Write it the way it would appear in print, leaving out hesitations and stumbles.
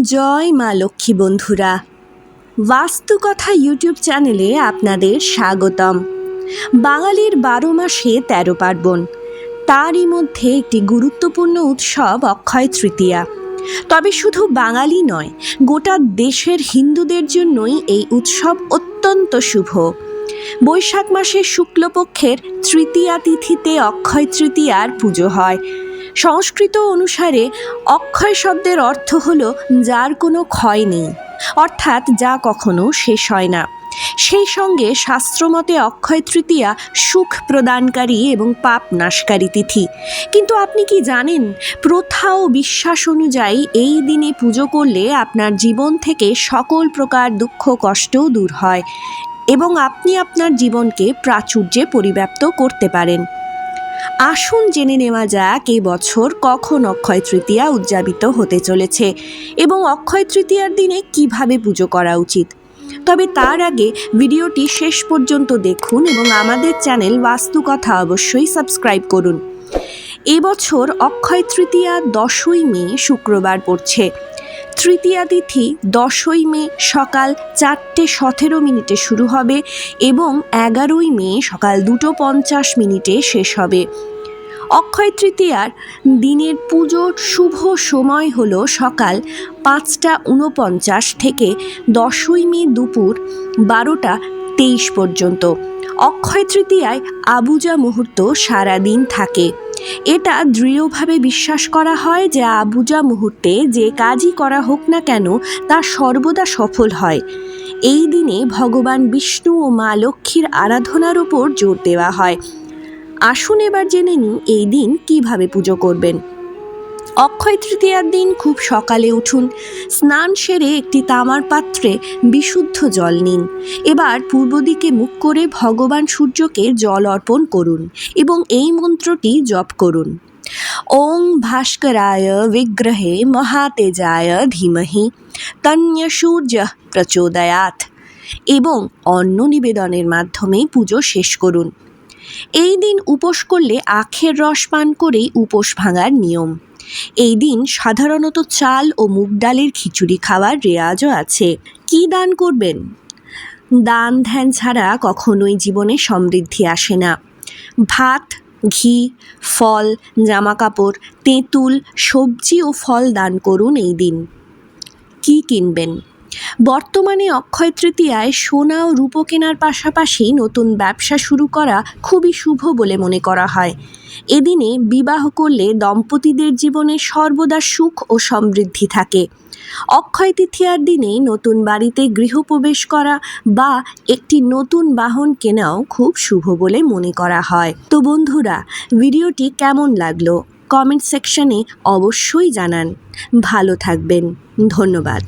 জয় মা লক্ষ্মী বন্ধুরা, বাস্তু কথা ইউটিউব চ্যানেলে আপনাদের স্বাগতম। বাঙালির 12 মাসে 13 পার্বণ, তারই মধ্যে একটি গুরুত্বপূর্ণ উৎসব অক্ষয় তৃতীয়া। তবে শুধু বাঙালি নয়, গোটা দেশের হিন্দুদের জন্যই এই উৎসব অত্যন্ত শুভ। বৈশাখ মাসের শুক্লপক্ষের তৃতীয়া তিথিতে অক্ষয় তৃতীয়ার পুজো হয়। সংস্কৃত অনুসারে অক্ষয় শব্দের অর্থ হল যার কোনো ক্ষয় নেই, অর্থাৎ যা কখনো শেষ হয় না। সেই সঙ্গে শাস্ত্রমতে অক্ষয় তৃতীয়া সুখ প্রদানকারী এবং পাপ নাশকারী তিথি। কিন্তু আপনি কি জানেন, প্রথা ও বিশ্বাস অনুযায়ী এই দিনে পুজো করলে আপনার জীবন থেকে সকল প্রকার দুঃখ কষ্টও দূর হয় এবং আপনি আপনার জীবনকে প্রাচুর্যে পরিব্যাপ্ত করতে পারেন। আসুন জেনে নেওয়া যাক এ বছর কখন অক্ষয় তৃতীয়া উদযাপিত হতে চলেছে এবং অক্ষয় তৃতীয়ার দিনে কিভাবে পুজো করা উচিত। তবে তার আগে ভিডিওটি শেষ পর্যন্ত দেখুন এবং আমাদের চ্যানেল বাস্তু কথা অবশ্যই সাবস্ক্রাইব করুন। এবছর অক্ষয় তৃতীয়া 10ই মে শুক্রবার পড়ছে। তৃতীয়া তিথি 10ই মে সকাল 4:17 শুরু হবে এবং 11ই মে সকাল 2:50 শেষ হবে। অক্ষয় তৃতীয়ার দিনের পুজোর শুভ সময় হল সকাল 5:49 থেকে 10ই মে দুপুর 12:23 পর্যন্ত। অক্ষয় তৃতীয়ায় আবুজা মুহূর্ত সারাদিন থাকে। এটা দৃঢ়ভাবে বিশ্বাস করা হয় যে আবুজা মুহূর্তে যে কাজই করা হোক না কেন তা সর্বদা সফল হয়। এই দিনে ভগবান বিষ্ণু ও মা লক্ষ্মীর আরাধনার উপর জোর দেওয়া হয়। আসুন এবার জেনে নিই এই দিন কিভাবে পুজো করবেন। অক্ষয় তৃতীয়ার দিন খুব সকালে উঠুন, স্নান সেরে একটি তামার পাত্রে বিশুদ্ধ জল নিন। এবার পূর্ব দিকে মুখ করে ভগবান সূর্যকে জল অর্পণ করুন এবং এই মন্ত্রটি জপ করুন। ওং ভাস্করায় বিগ্রহে মহাতেজায় ধীমহি তন্য সূর্য প্রচোদয়াৎ এবং অন্ন নিবেদনের মাধ্যমে পুজো শেষ করুন। এই দিন উপোস করলে আখের রস পান করেই উপোস ভাঙার নিয়ম। এই দিন সাধারণত চাল ও মুগ ডালের খিচুড়ি খাওয়ার রেওয়াজও আছে। কি দান করবেন? দান ধ্যান ছাড়া কখনোই জীবনে সমৃদ্ধি আসে না। ভাত, ঘি, ফল, জামাকাপড়, তেঁতুল, সবজি ও ফল দান করুন এই দিন। কি কিনবেন? বর্তমানে অক্ষয় তৃতীয়ায় সোনা ও রূপো কেনার পাশাপাশি নতুন ব্যবসা শুরু করা খুবই শুভ বলে মনে করা হয়। এদিনে বিবাহ করলে দম্পতিদের জীবনে সর্বদা সুখ ও সমৃদ্ধি থাকে। অক্ষয় তৃতীয়ার দিনে নতুন বাড়িতে গৃহপ্রবেশ করা বা একটি নতুন বাহন কেনাও খুব শুভ বলে মনে করা হয়। তো বন্ধুরা, ভিডিওটি কেমন লাগলো কমেন্ট সেকশনে অবশ্যই জানান। ভালো থাকবেন। ধন্যবাদ।